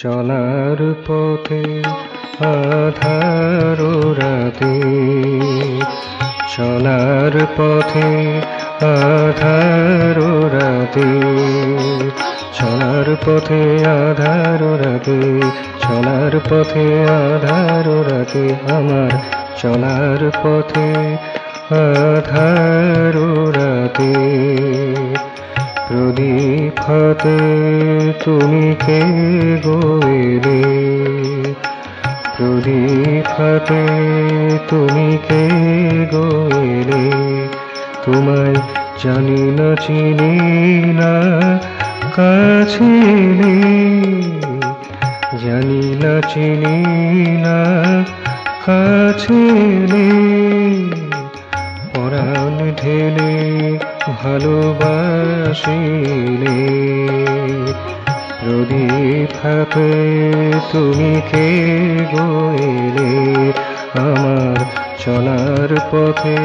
চলার পথে আঁধার রাতে, চলার পথে আঁধার রাতে, চলার পথে আঁধার রাতে, চলার পথে আঁধার রাতে, আমার চলার পথে আঁধার রাতে। প্রদীপ হাতে তুমি কে গো এলে, প্রদীপ হাতে তুমি কে গো এলে, তোমায় জানি না চিনি না কাছে এলে, জানি না চিনি না কাছে এলে, পরাণ ঢেলে ভালোবাসিলে। প্রদীপ হাতে তুমি কে গো এলে, আমার চলার পথে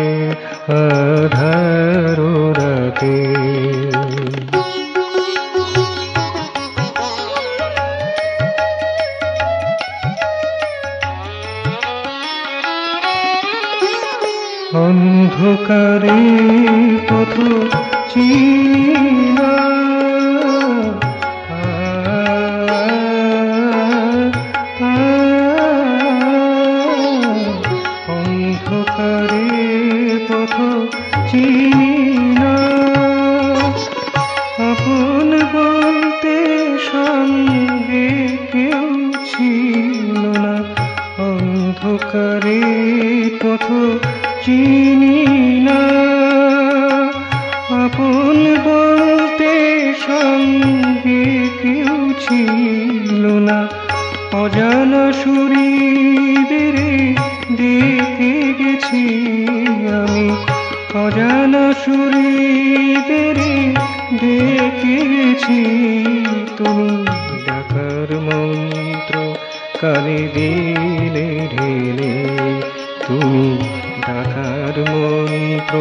আঁধার রাতে। অন্ধকারে পথ চিনি না, অন্ধকারে পথ চিনি না, আপন বলতে সঙ্গে কেউ ছিল না। অন্ধকারে পথ চিনি না, আপন বলতে সঙ্গে কেউ ছিল না। অজানা সুরীদের ডেকে গেছি আমি, অজানা সুরীদের ডেকে গেছি। তুমি ডাকার মন্ত্র কানে দিলে ঢেলে, তুমি ডাকার মন্ত্র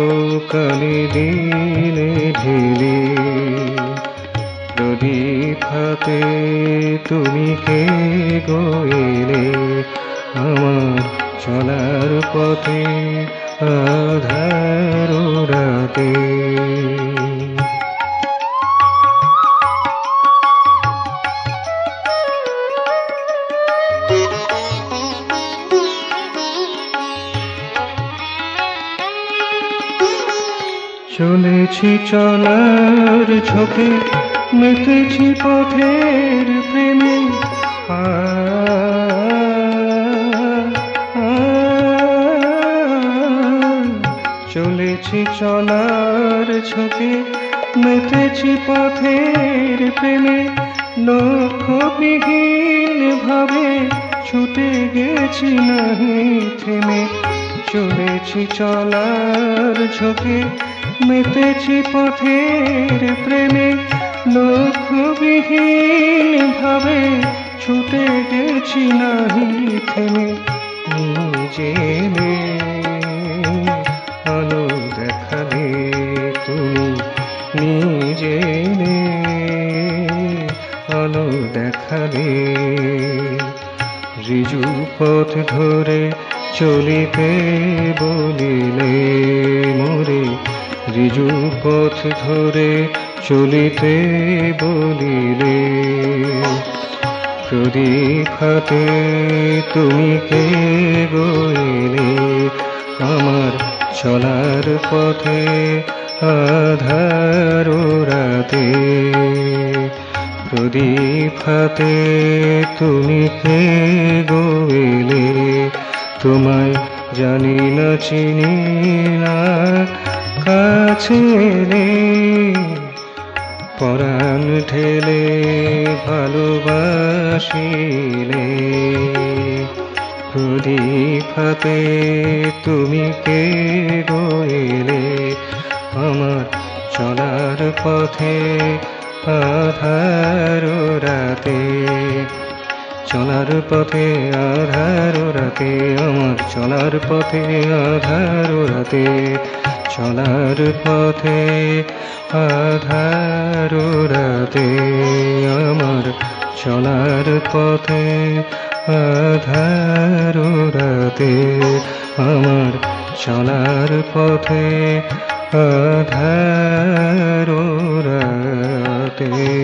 কানে দিলে ঢেলে। প্রদীপ হাতে তুমি কে গো এলে, আমার চলার পথে আঁধার রাতে। চলেছি চলার ঝোঁকে, মেতেছি পথের প্রেমে, চলেছি চলার ঝোঁকে, মেতেছি পথের প্রেমে। লক্ষ্যবিহীন ভাবে ছুটে গেছি নাহি থেমে, চলেছি চলার ঝোঁকে, মেতেছি পথের প্রেমে। লক্ষ্যবিহীন ভাবে ছুটে গেছি নাহি থেমে, নিজে আলো দেখালে তুমি, নিজে আলো দেখালে। ঋজু পথ ধরে চলিতে বলিলে মোরে, ঋজু পথ ধরে চলিতে বলিলে। প্রদীপ হাতে তুমি কে গো এলে, আমার চলার পথে আঁধার রাতে। প্রদীপ হাতে তুমি কে গো এলে, তোমায় জানি না চিনি না কাছে এলে, পরাণ ঢেলে ভালোবাসিলে। প্রদীপ হাতে তুমি কে গো এলে, আমার চলার পথে আঁধার রাতে। চলার পথে আঁধার রাতে, আমার চলার পথে আঁধার রাতে, চলার পথে আঁধার রাতে, আমার চলার পথে আঁধার রাতে, আমার চলার পথে আঁধার রাতে।